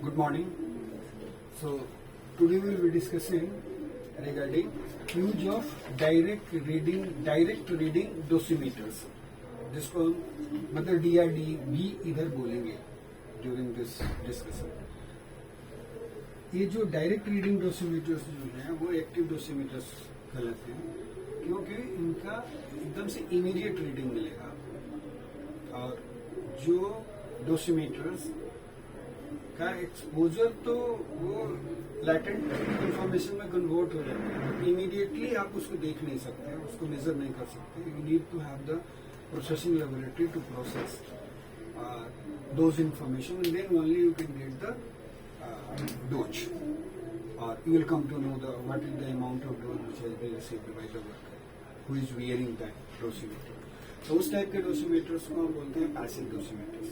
Good morning. So today we will be discussing regarding use of direct reading dosimeters, जिसको हम मतलब DRD भी इधर बोलेंगे ड्यूरिंग दिस डिस्कशन. ये जो डायरेक्ट रीडिंग डोसीमीटर्स जो हैं वो एक्टिव डोसीमीटर्स कहलाते हैं, क्योंकि इनका एकदम से इमीडिएट रीडिंग मिलेगा. और जो डोसीमीटर्स का एक्सपोजर तो वो लैटेंट इंफॉर्मेशन में कन्वर्ट हो जाता है, इमीडिएटली आप उसको देख नहीं सकते, उसको मेजर नहीं कर सकते. You need to have the processing laboratory to process those information, and then only you can get the dose, or you will come to know what is the amount of dose which has been received by the worker who is wearing that dosimeter. तो उस type के डोसीमीटर्स को हम बोलते हैं passive डोसीमीटर्स.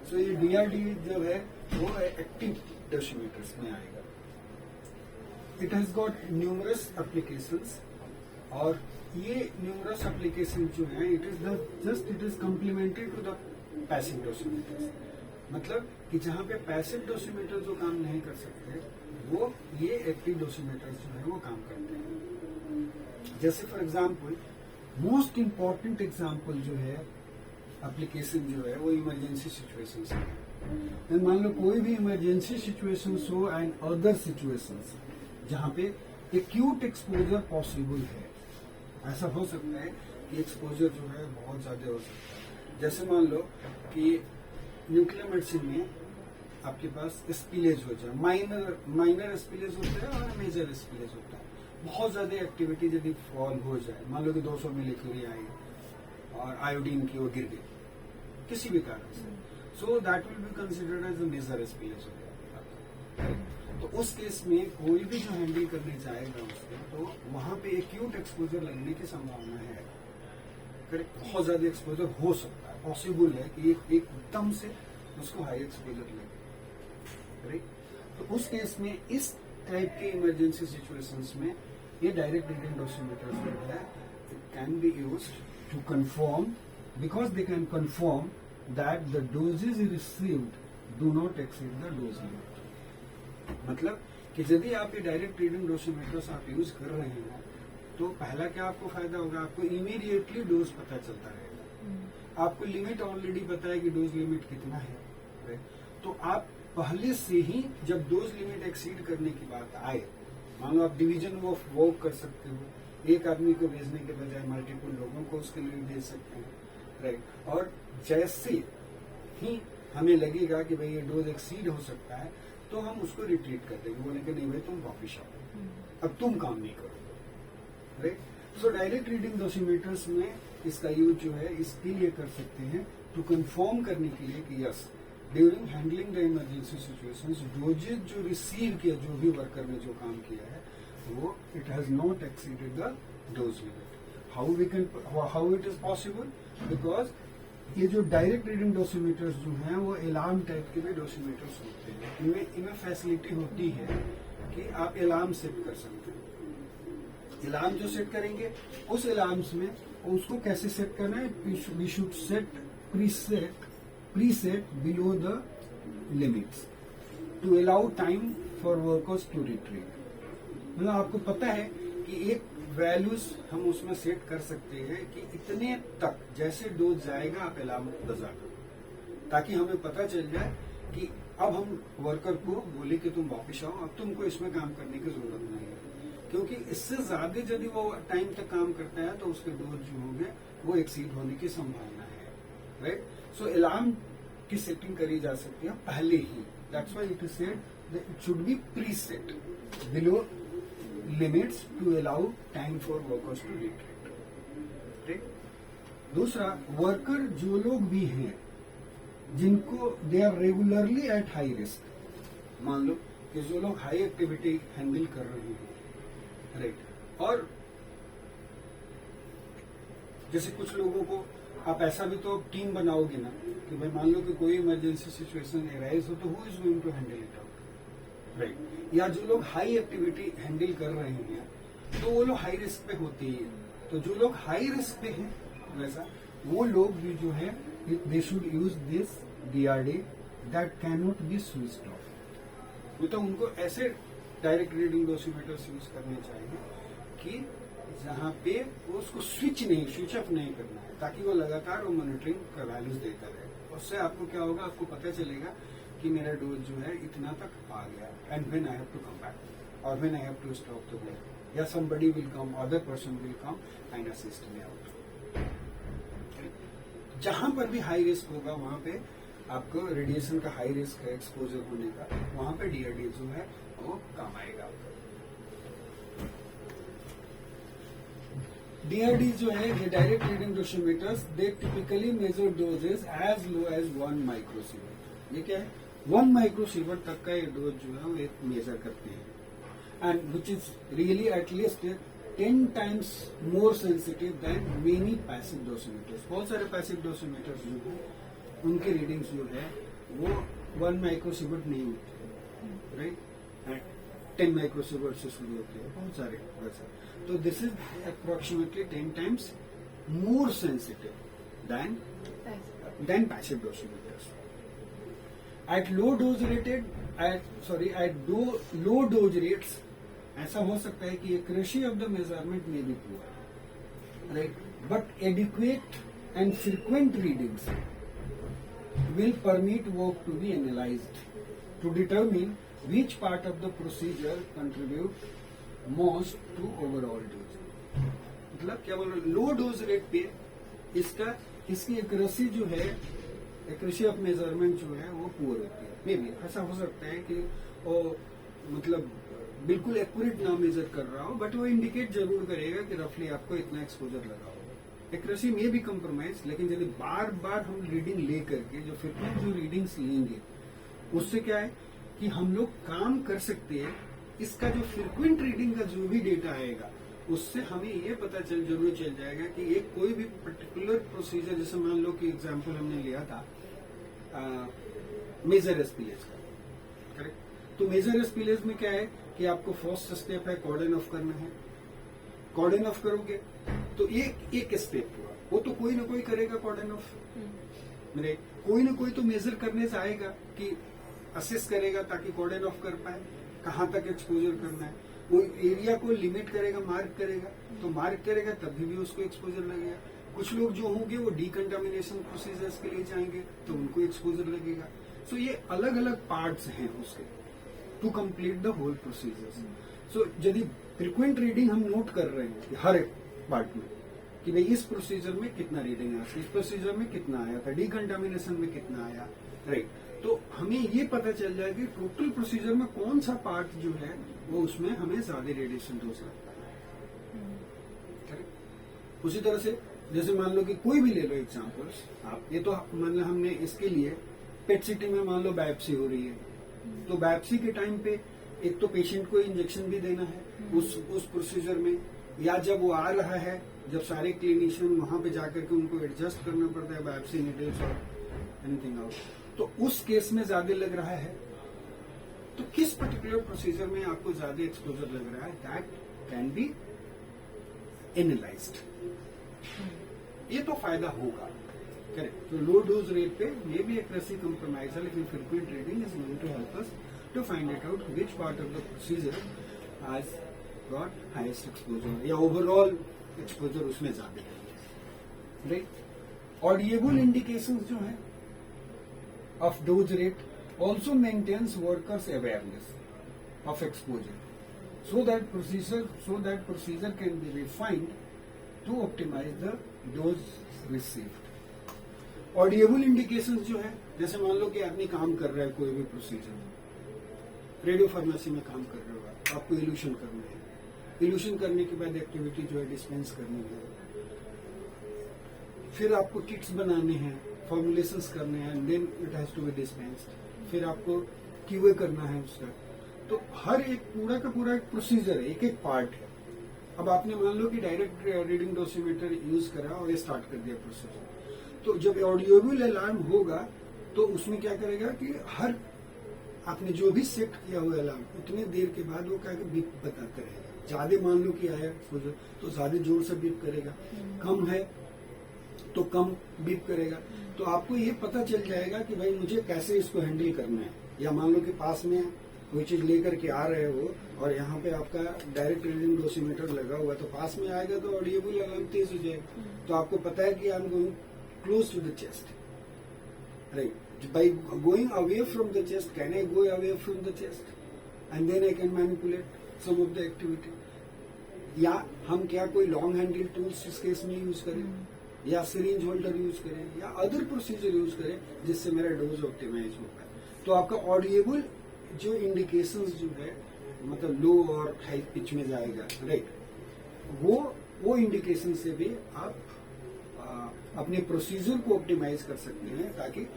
सो ये DRD जो है वो एक्टिव डोसीमीटर्स में आएगा. It has got numerous applications, और ये न्यूमरस एप्लीकेशन जो है it is complementary to the passive dosimeters. मतलब कि जहां पे पैसिव डोसीमीटर जो काम नहीं कर सकते वो ये एक्टिव डोसीमीटर्स जो है वो काम करते हैं. जैसे for example most important example जो है एप्लीकेशन जो है वो इमरजेंसी सिचुएशंस है. मान लो कोई भी इमरजेंसी सिचुएशंस हो एंड अदर सिचुएशंस जहां पे एक्यूट एक्सपोजर पॉसिबल है. ऐसा हो सकता है कि एक्सपोजर जो है बहुत ज्यादा हो सकता है. जैसे मान लो कि न्यूक्लियर मेडिसिन में आपके पास स्पिलेज हो जाए, माइनर स्पिलेज होता है और मेजर स्पिलेज होता है. बहुत ज्यादा एक्टिविटी यदि फॉल हो जाए, मान लो कि 200 मिलीक्यूरी आई और आयोडीन की वो गिर गई किसी भी कारण से, so that will be considered as a major spillage हो गया. तो उस केस में कोई भी जो हैंडल करने जाएगा उसको, तो वहां पे एक्यूट एक्सपोजर लगने की संभावना है. करेक्ट, बहुत ज्यादा एक्सपोजर हो सकता है, पॉसिबल है कि एकदम से उसको हाई एक्सपोजर लगे. करेक्ट, तो उस केस में इस टाइप के इमरजेंसी सिचुएशंस में ये डायरेक्ट रीडिंग डोसीमीटर जो है it can be used to confirm, because they can confirm that the doses received do not exceed the dose limit. मतलब कि यदि आप ये डायरेक्ट रीडिंग डोसीमीटर्स आप यूज कर रहे हैं तो पहला क्या आपको फायदा होगा, आपको इमीडिएटली डोज पता चलता रहेगा. आपको लिमिट ऑलरेडी पता है कि डोज लिमिट कितना है. तो आप पहले से ही जब डोज लिमिट एक्सीड करने की बात आए, मान लो आप डिवीजन ऑफ वर्क कर सकते हो, एक आदमी को भेजने के बजाय मल्टीपल लोगों को उसके लिए भेज सकते हैं. राइट, और जैसे ही हमें लगेगा कि भाई ये डोज एक्सीड हो सकता है तो हम उसको रिट्रीट कर देंगे, बोलेंगे नहीं भाई तुम वापिस आओ, अब तुम काम नहीं करो. राइट, सो डायरेक्ट रीडिंग डोसीमीटर्स में इसका यूज जो है इसके लिए कर सकते हैं टू कंफर्म करने के लिए कि yes during handling the emergency situations doses जो रिसीव किया, जो भी वर्कर ने जो काम किया है वो it has not exceeded the dose limit. How it is possible, because ये जो डायरेक्ट रीडिंग डोसीमीटर्स जो हैं वो अलार्म टाइप के भी डोसीमीटर्स होते हैं. इनमें फैसिलिटी होती है कि आप अलार्म सेट कर सकते हैं. अलार्म जो सेट करेंगे उस अलार्म्स में उसको कैसे सेट करना है, we should set preset below the limits to allow time for workers to retreat. मतलब आपको पता है कि एक वैल्यूज हम उसमें सेट कर सकते हैं कि इतने तक जैसे डोज जाएगा आप अलार्म बजा दो, ताकि हमें पता चल जाए कि अब हम वर्कर को बोले कि तुम वापिस आओ, अब तुमको इसमें काम करने की जरूरत नहीं है. क्योंकि इससे ज्यादा यदि वो टाइम तक काम करता है तो उसके डोज जो होंगे वो एक्सीड होने की संभावना है. राइट, सो अलार्म की सेटिंग करी जा सकती है पहले ही. That's why it is said it should be preset below limits to allow time for workers to retreat. ठीक. दूसरा, वर्कर जो लोग भी हैं जिनको they are regularly at high risk, मान लो कि जो लोग हाई एक्टिविटी हैंडल कर रहे हैं. राइट, और जैसे कुछ लोगों को आप ऐसा भी तो टीम बनाओगे ना कि भाई मान लो कि कोई इमरजेंसी सिचुएशन एराइज हो तो who is going to handle it out. Right, या जो लोग हाई एक्टिविटी हैंडल कर रहे हैं तो वो लोग हाई रिस्क पे होते ही हैं. तो जो लोग हाई रिस्क पे हैं वैसा वो लोग भी जो है they should use this DRD that cannot be switched off. तो उनको ऐसे डायरेक्ट रीडिंग डोसीमीटर्स यूज करने चाहिए कि जहाँ पे वो उसको स्विच ऑफ नहीं करना है, ताकि वो लगातार वो मॉनिटरिंग का वैल्यूज देता रहे। उससे आपको क्या होगा, आपको पता चलेगा कि मेरा डोज जो है इतना तक आ गया, and when I have to come back और when I have to stop the blood, या somebody will come, other person will come and assist me out. जहां पर भी हाई रिस्क होगा वहां पे आपको रेडिएशन का हाई रिस्क है एक्सपोजर होने का, वहां पे डीआरडी जो है वो काम आएगा। डीआरडी जो है ये direct reading dosimeters, they typically measure doses as low as 1 microsievert. ये क्या है, 1 माइक्रोसीवर तक का ये डोज जो है वो एक मेजर करते हैं, and which is really at least 10 times more sensitive than many passive dosimeters। बहुत सारे पैसिव डोसीमीटर्स जो है उनकी रीडिंग्स जो है वो 1 माइक्रोसीवर्ट नहीं होती, राइट, 10 माइक्रोसीवर्ट से शुरू होती है, बहुत सारे वैसे। तो this is approximately 10 times more sensitive than passive dosimeters। At low dose rates ऐसा हो सकता है कि एक्यूरेसी ऑफ द मेजरमेंट में भी poor, right, but adequate and frequent readings will permit work to be analyzed to determine which part of the procedure contribute most to overall dose। मतलब क्या बोल रहे, लो डोज रेट पे इसकी accuracy जो है, एक्यूरेसी ऑफ मेजरमेंट जो है वो पुअर होती है। मे बी ऐसा हो सकता है कि वो मतलब बिल्कुल एक्यूरेट ना मेजर कर रहा हो, बट वो इंडिकेट जरूर करेगा कि रफली आपको इतना एक्सपोजर लगा होगा। एक्यूरेसी में भी कंप्रोमाइज, लेकिन यदि बार बार हम रीडिंग ले करके जो फ्रीक्वेंट जो रीडिंग्स लेंगे उससे क्या है कि हम लोग काम कर सकते हैं। इसका जो फ्रीक्वेंट रीडिंग का जो भी डेटा आएगा उससे हमें ये पता जरूर चल जाएगा कि एक कोई भी पर्टिकुलर प्रोसीजर, जैसे मान लो कि एग्जाम्पल हमने लिया था मेजर एसपीएस का, करेक्ट। तो मेजर एसपीएस में क्या है कि आपको फर्स्ट स्टेप है कॉर्डन ऑफ करना है। कॉर्डन ऑफ करोगे तो एक स्टेप हुआ, वो तो कोई ना कोई करेगा कॉर्डन ऑफ, मेरे कोई ना कोई तो मेजर करने से आएगा कि असेस करेगा ताकि कॉर्डन ऑफ कर पाए कहां तक एक्सपोजर करना है। वो एरिया को लिमिट करेगा, मार्क करेगा, तो मार्क करेगा तभी भी उसको एक्सपोजर लगेगा। कुछ लोग जो होंगे वो डीकंटामिनेशन प्रोसीजर्स के लिए जाएंगे तो उनको एक्सपोजर लगेगा। सो ये अलग अलग पार्ट्स हैं उसके to complete the whole procedures. So यदि फ्रीक्वेंट रीडिंग हम नोट कर रहे हैं कि हर एक पार्ट में कि भाई इस प्रोसीजर में कितना रीडिंग आया, इस प्रोसीजर में कितना आया था, डीकंटामिनेशन में कितना आया, राइट, तो हमें ये पता चल जाए कि टोटल प्रोसीजर में कौन सा पार्ट जो है वो उसमें हमें ज्यादा रेडिएशन डोज लगता है, करेक्ट। उसी तरह से जैसे मान लो कि कोई भी ले लो एग्जाम्पल्स आप, ये तो मान लो हमने इसके लिए पेट सिटी में मान लो बायोप्सी हो रही है, तो बायोप्सी के टाइम पे एक तो पेशेंट को इंजेक्शन भी देना है उस प्रोसीजर में, या जब वो आ रहा है जब सारे क्लिनिशियन वहां पे जाकर के उनको एडजस्ट करना पड़ता है बायोप्सी नीडल्स और एनीथिंग आउट, तो उस केस में ज्यादा लग रहा है। तो किस पर्टिकुलर प्रोसीजर में आपको ज्यादा एक्सपोजर लग रहा है, दैट कैन बी एनालाइज्ड। ये तो फायदा होगा, करेक्ट। तो लो डोज रेट पे मे बी एक्यूरेसी कंप्रोमाइज है, लेकिन frequent reading is going to help us to find it out which part of the procedure has got highest exposure या overall exposure उसमें ज्यादा है, राइट। ऑडिएबल इंडिकेशंस जो है of dose rate also maintains workers' awareness of exposure, so that procedure can be refined to optimize the dose received. Audible indications जो है, जैसे मान लो कि आदमी काम कर रहा है कोई भी प्रोसीजर, रेडियो फार्मेसी में काम कर रहे हो, आपको इल्यूशन करना है, इल्यूशन करने के बाद एक्टिविटी जो है डिस्पेंस करनी है, फिर आपको किट्स बनाने हैं, फॉर्मुलेशंस करने हैं, then it has to be dispensed, फिर आपको क्यूए करना है उसका। तो हर एक पूरा का पूरा एक प्रोसीजर है, एक एक पार्ट है। अब आपने मान लो कि डायरेक्ट रीडिंग डोसीमीटर यूज करा और ये स्टार्ट कर दिया प्रोसीजर, तो जब ऑडियोबल अलार्म होगा तो उसमें क्या करेगा कि हर आपने जो भी सेट किया हुआ अलार्म उतने देर के बाद वो क्या बीप बताते रहेगा। ज्यादा मान लो कि आया एक्सपोजर तो ज्यादा जोर से बीप करेगा, कम है तो कम बीप करेगा। तो आपको ये पता चल जाएगा कि भाई मुझे कैसे इसको हैंडल करना है। या मान लो कि पास में कोई चीज लेकर के आ रहे हो और यहाँ पे आपका डायरेक्ट रीडिंग डोसीमीटर लगा हुआ है, तो पास में आएगा तो ऑडिएबल अलार्म तेज हो जाएगा। तो आपको पता है कि I am going close to the chest, right. By going away from the chest, can I go away from the chest and then I can manipulate some of the activity. या हम क्या कोई लॉन्ग हैंडल टूल्स इस case में use करें, या syringe holder use करें, या अदर प्रोसीजर यूज करें जिससे मेरा डोज ऑप्टिमाइज हो पाए। तो आपका ऑडिएबल जो इंडिकेशंस जो है मतलब लो और हाई पिच में जाएगा, राइट, वो इंडिकेशन से भी आप अपने प्रोसीजर को ऑप्टिमाइज कर सकते हैं ताकि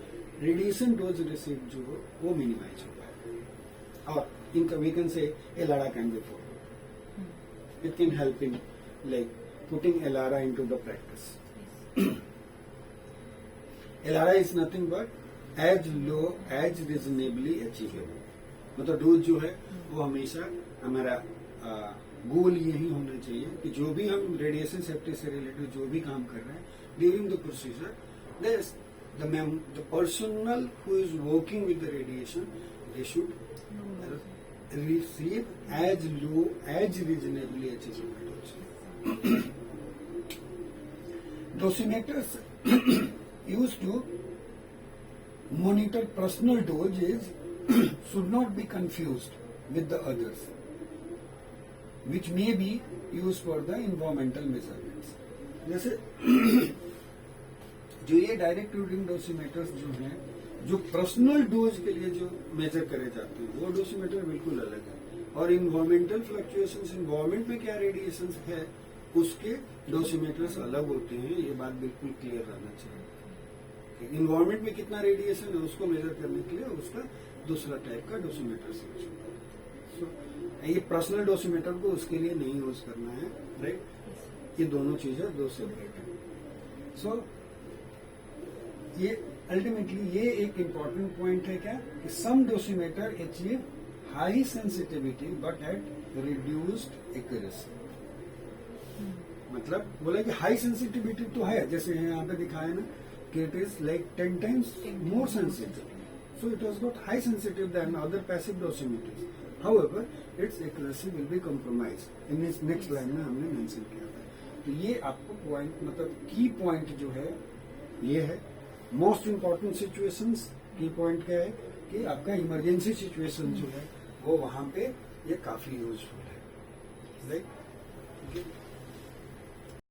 रेडिएशन डोज रिसीव जो हो वो मिनिमाइज हो पाए। और इनका we can say ALARA can be follow, it can help in like putting ALARA into the practice. ALARA is nothing but as low as reasonably achievable, मतलब डोज जो है वो हमेशा हमारा गोल यही होना चाहिए कि जो भी हम रेडिएशन सेफ्टी से रिलेटेड जो भी काम कर रहे हैं during the procedure, the personnel who is working with the radiation, they should receive as low as reasonably achievable dose. Dosimeters used to monitor personal doses should not be confused with the others, which may be used for the environmental measurements. जैसे जो ये direct reading डोसीमीटर्स जो हैं, जो personal dose के लिए जो major करे जाते हैं वो डोसीमीटर बिल्कुल अलग है, और इन्वायरमेंटल फ्लक्चुएशंस, इन्वायरमेंट में क्या रेडिएशन है उसके डोसीमीटर्स अलग होते हैं। ये बात बिल्कुल क्लियर रहना चाहिए। इन्वायरमेंट में कितना रेडिएशन है उसको मेजर करने के लिए उसका दूसरा टाइप का डोसीमीटर यूज होता है। सो ये पर्सनल डोसीमीटर को उसके लिए नहीं यूज करना है, राइट। ये दोनों चीजें दो सेपरेट है। सो ये अल्टीमेटली ये एक इम्पॉर्टेंट पॉइंट है क्या कि some dosimeter achieve high sensitivity but at reduced accuracy. मतलब बोला कि हाई सेंसिटिविटी तो है, जैसे यहाँ पे दिखाया ना कि it is like 10 times more sensitive, so it has got high sensitive than other passive dosimeters. However, its accuracy will be compromised. in this next line में हमने मेंशन किया था। तो ये आपको पॉइंट मतलब की पॉइंट जो है ये है मोस्ट इम्पॉर्टेंट सिचुएशंस। की पॉइंट क्या है कि आपका इमरजेंसी सिचुएशन जो है वो वहां पे ये काफी यूजफुल है, राइट।